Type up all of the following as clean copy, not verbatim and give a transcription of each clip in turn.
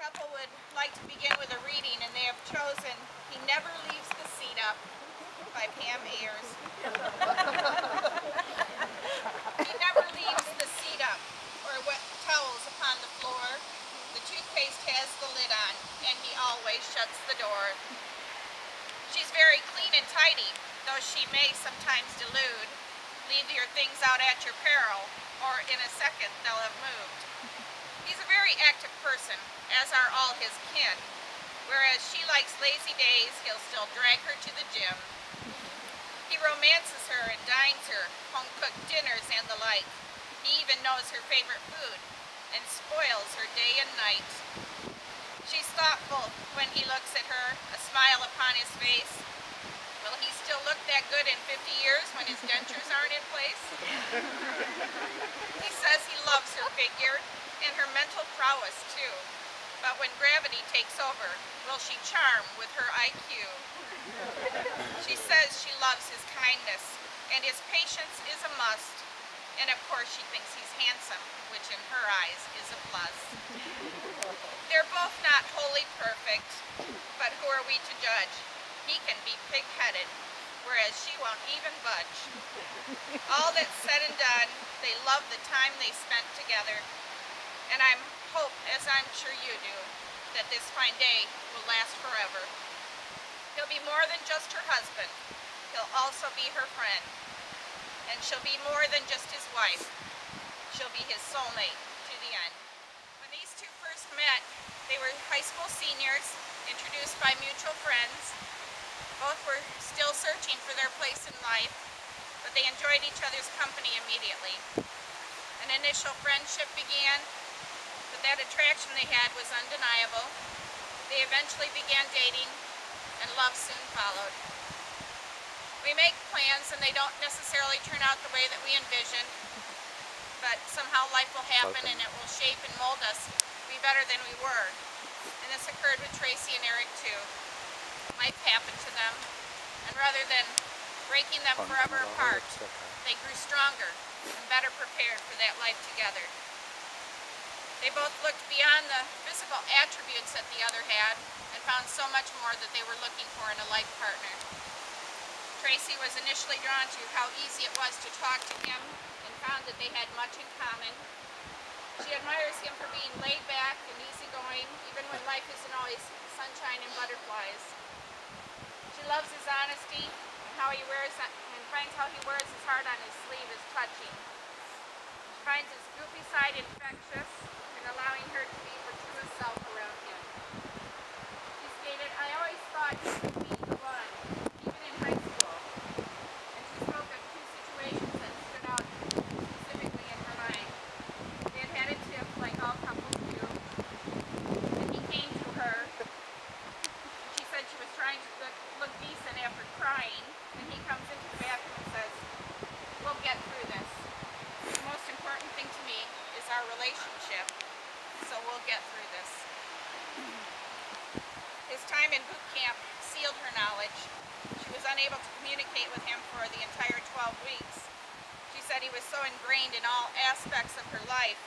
couple would like to begin with a reading, and they have chosen He Never Leaves the Seat Up by Pam Ayers. He never leaves the seat up or wet towels upon the floor. The toothpaste has the lid on, and he always shuts the door. She's very clean and tidy, though she may sometimes delude. Leave your things out at your peril, or in a second they'll have moved. He's a very active person, as are all his kin. Whereas she likes lazy days, he'll still drag her to the gym. He romances her and dines her, home-cooked dinners and the like. He even knows her favorite food and spoils her day and night. She's thoughtful when he looks at her, a smile upon his face. Will he still look that good in 50 years when his dentures aren't in place? He says he loves her figure and her mental prowess too. But when gravity takes over, will she charm with her IQ? She says she loves his kindness, and his patience is a must. And of course she thinks he's handsome, which in her eyes is a plus. They're both not wholly perfect, but who are we to judge? He can be pig-headed, whereas she won't even budge. All that's said and done, they love the time they spent together. And I hope, as I'm sure you do, that this fine day will last forever. He'll be more than just her husband. He'll also be her friend. And she'll be more than just his wife. She'll be his soulmate to the end. When these two first met, they were high school seniors, introduced by mutual friends. Both were still searching for their place in life, but they enjoyed each other's company immediately. An initial friendship began, but that attraction they had was undeniable. They eventually began dating, and love soon followed. We make plans and they don't necessarily turn out the way that we envisioned, but somehow life will happen and it will shape and mold us to be better than we were. And this occurred with Tracy and Eric too. Life happened to them, and rather than breaking them forever apart, they grew stronger and better prepared for that life together. They both looked beyond the physical attributes that the other had and found so much more that they were looking for in a life partner. Tracy was initially drawn to how easy it was to talk to him and found that they had much in common. She admires him for being laid back and easygoing, even when life isn't always sunshine and butterflies. She loves his honesty and how he wears and finds how he wears his heart on his sleeve is touching. She finds his goofy side infectious and allowing her to be her truest self around him. She stated, "I always thought he could be the one, even in high school." And she spoke of two situations that stood out specifically in her mind. They had had a tiff like all couples do, and he came to her. She said she was trying to look decent after crying, and he comes into the bathroom and says, "We'll get through this. The most important thing to me is our relationship, so we'll get through this." His time in boot camp sealed her knowledge. She was unable to communicate with him for the entire 12 weeks. She said he was so ingrained in all aspects of her life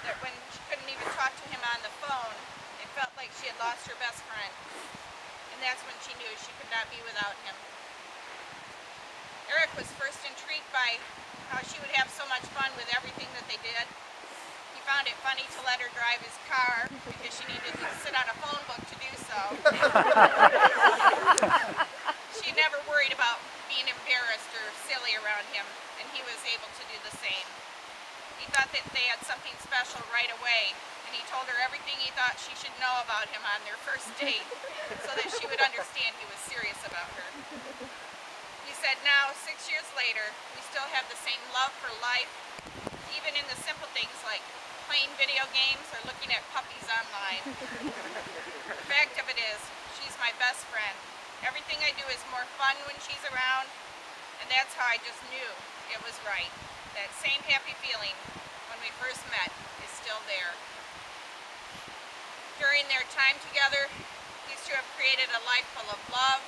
that when she couldn't even talk to him on the phone, it felt like she had lost her best friend. And that's when she knew she could not be without him. Eric was first intrigued by how she would have so much fun with everything that they did. He found it funny to let her drive his car because she needed to sit on a phone book to do so. She never worried about being embarrassed or silly around him, and he was able to do the same. He thought that they had something special right away, and he told her everything he thought she should know about him on their first date so that she would understand he was serious about her. He said now, 6 years later, we still have the same love for life, even in the simple things like playing video games or looking at puppies online. The fact of it is, she's my best friend. Everything I do is more fun when she's around, and that's how I just knew it was right. That same happy feeling when we first met is still there. During their time together, these two have created a life full of love,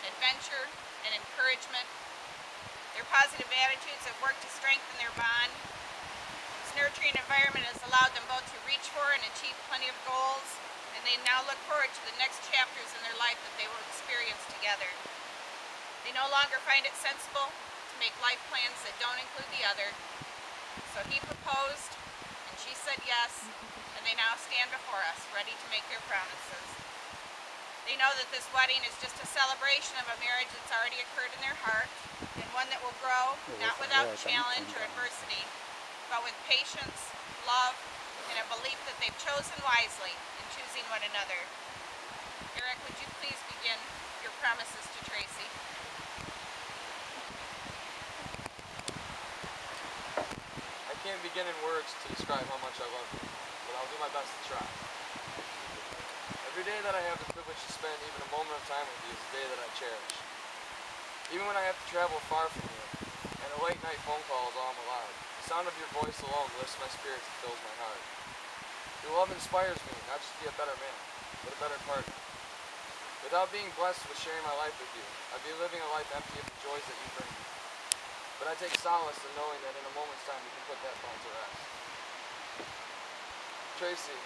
adventure, and encouragement. Their positive attitudes have worked to strengthen their bond. This nurturing environment has allowed them both to reach for and achieve plenty of goals, and they now look forward to the next chapters in their life that they will experience together. They no longer find it sensible to make life plans that don't include the other. So he proposed, and she said yes, and they now stand before us, ready to make their promises. They know that this wedding is just a celebration of a marriage that's already occurred in their heart, and one that will grow, not without challenge or adversity, but with patience, love, and a belief that they've chosen wisely in choosing one another. Eric, would you please begin your promises to Tracy? I can't begin in words to describe how much I love you, but I'll do my best to try. Every day that I have the privilege to spend even a moment of time with you is a day that I cherish. Even when I have to travel far from you, and a late night phone call is all I'm allowed, the sound of your voice alone lifts my spirits and fills my heart. Your love inspires me not just to be a better man, but a better partner. Without being blessed with sharing my life with you, I'd be living a life empty of the joys that you bring me. But I take solace in knowing that in a moment's time we can put that thought to rest. Tracy,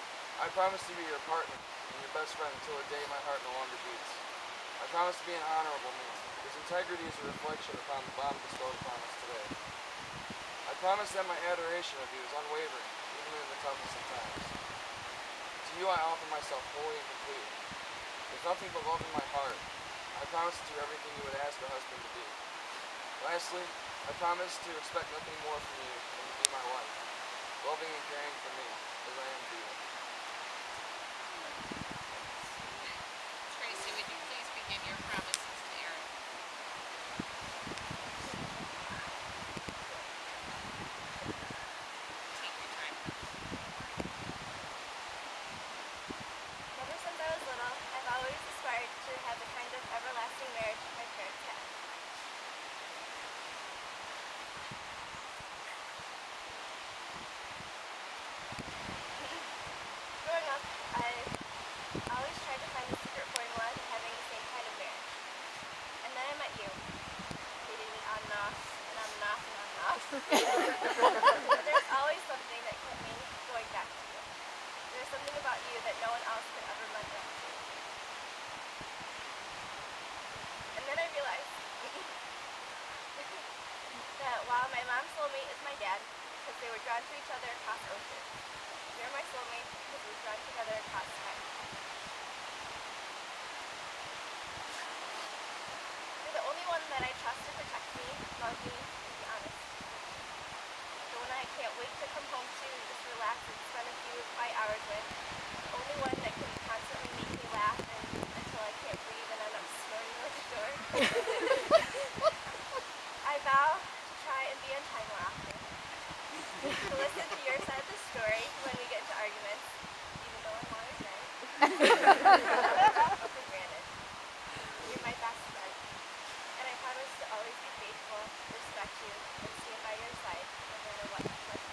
I promise to be your partner and your best friend until the day my heart no longer beats. I promise to be an honorable man, whose integrity is a reflection upon the bond bestowed upon us today. I promise that my adoration of you is unwavering, even in the toughest of times. To you I offer myself wholly and completely. With nothing but love in my heart, I promise to do everything you would ask a husband to do. Lastly, I promise to expect nothing more from you than to be my wife, loving and caring for me as I am for you. Tracy, would you please begin your promises to Eric? Take your time. Ever since I was little, I've always aspired to have the kind of everlasting marriage my parents had. Growing up, I always tried to find the secret formula to having the same kind of marriage. And then I met you. Dated me on and off, and on and off, and on and off. But there's always something that kept me going back to you. There's something about you that no one else could ever run back to. And then I realized that while my mom's soulmate is my dad, because they were drawn to each other across oceans, you're my soulmate because we're drawn together across time. You're the only one that I trust to protect me, love me, and be honest. The one I can't wait to come home to and just relax and spend a few quiet hours with. The only one that can constantly make me laugh until I can't breathe and end up snorting like a dork. I vow to try and be on time more often. To listen to your side of the story when we get into arguments, even though I'm always right. For granted. You're my best friend. And I promise to always be faithful, respect you, and stand by your side no matter what life throws.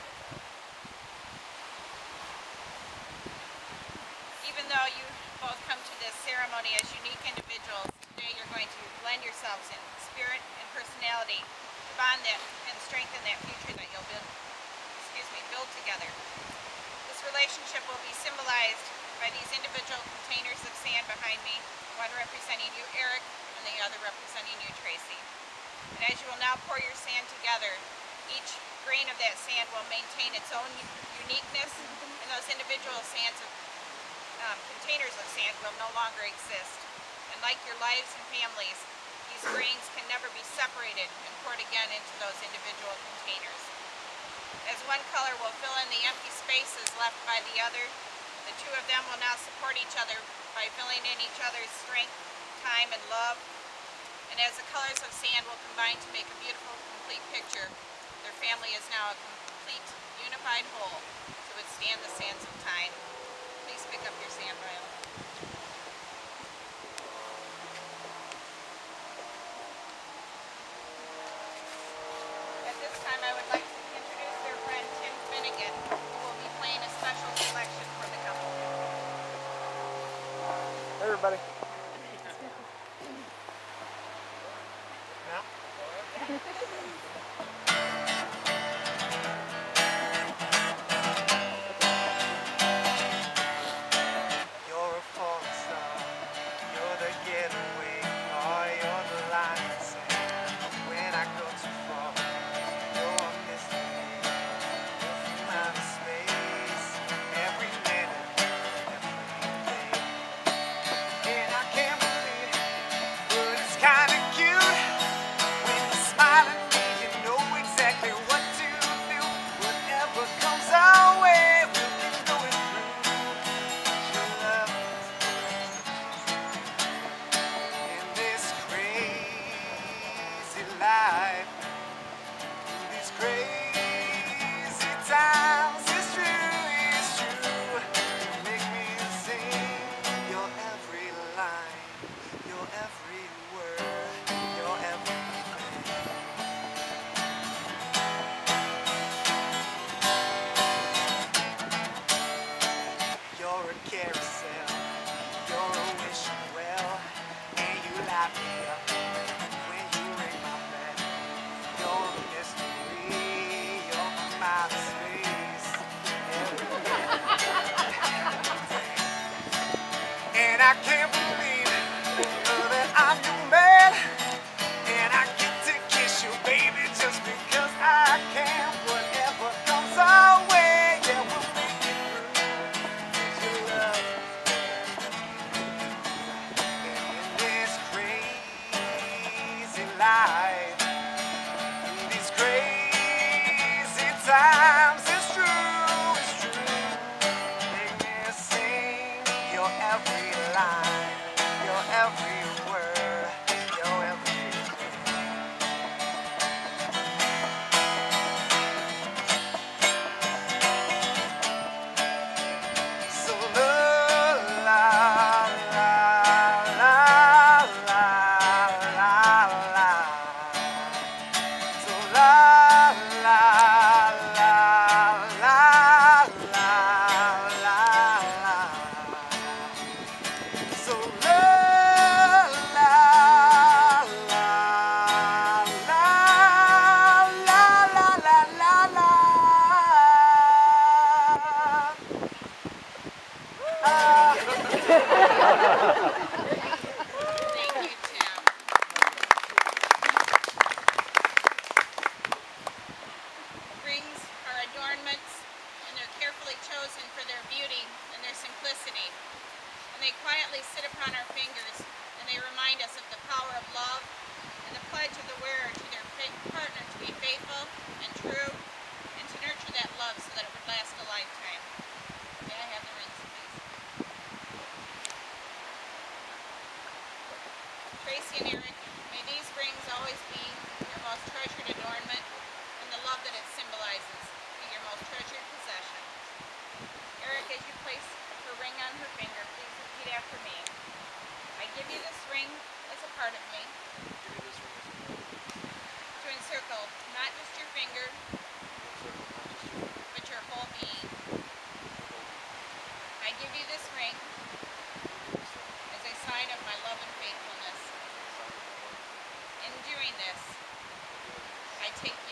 Even though you both come to this ceremony as unique individuals, today you're going to blend yourselves in spirit and personality to bond that and strengthen that future that you'll build together. This relationship will be symbolized by these individual containers of sand behind me, one representing you, Eric, and the other representing you, Tracy. And as you will now pour your sand together, each grain of that sand will maintain its own uniqueness, and those individual containers of sand will no longer exist. And like your lives and families, these grains can never be separated and poured again into those individual containers. As one color will fill in the empty spaces left by the other, the two of them will now support each other by filling in each other's strength, time, and love. And as the colors of sand will combine to make a beautiful, complete picture, their family is now a complete, unified whole to withstand the sands of time. Please pick up your sand vial. At this time, I would like to introduce their friend Tim Finnegan, who will be playing a special selection for the couple. Hey everybody. You're a carousel. You're a wishing well, and you light me up when you ring my bell. You're a mystery, you're my mind space. And I can't believe that I'm your man. And I get to kiss you, baby, just because I can. Whatever comes our way, yeah, we'll make it through. 'Cause your love in this crazy life, in these crazy times, it's true, it's true. Make me sing your every line, your every word, your every so la la la la la la la. So la la la la la la la. So la la la la la la la la. Thank you, Tim. Rings are adornments, and they're carefully chosen for their beauty and their simplicity. And they quietly sit upon our fingers, and they remind us of the power of love and the pledge of the wearer to their partner to be faithful and true, and to nurture that love so that it would last a lifetime. May I have the rings, please? Tracy and Eric, may these rings always be your most treasured adornment, and the love that it symbolizes be your most treasured possession. Eric, as you place her ring on her finger, please repeat after me. I give you this ring as a part of me, to encircle not just your finger, but your whole being. I give you this ring as a sign of my love and faithfulness. In doing this, I take you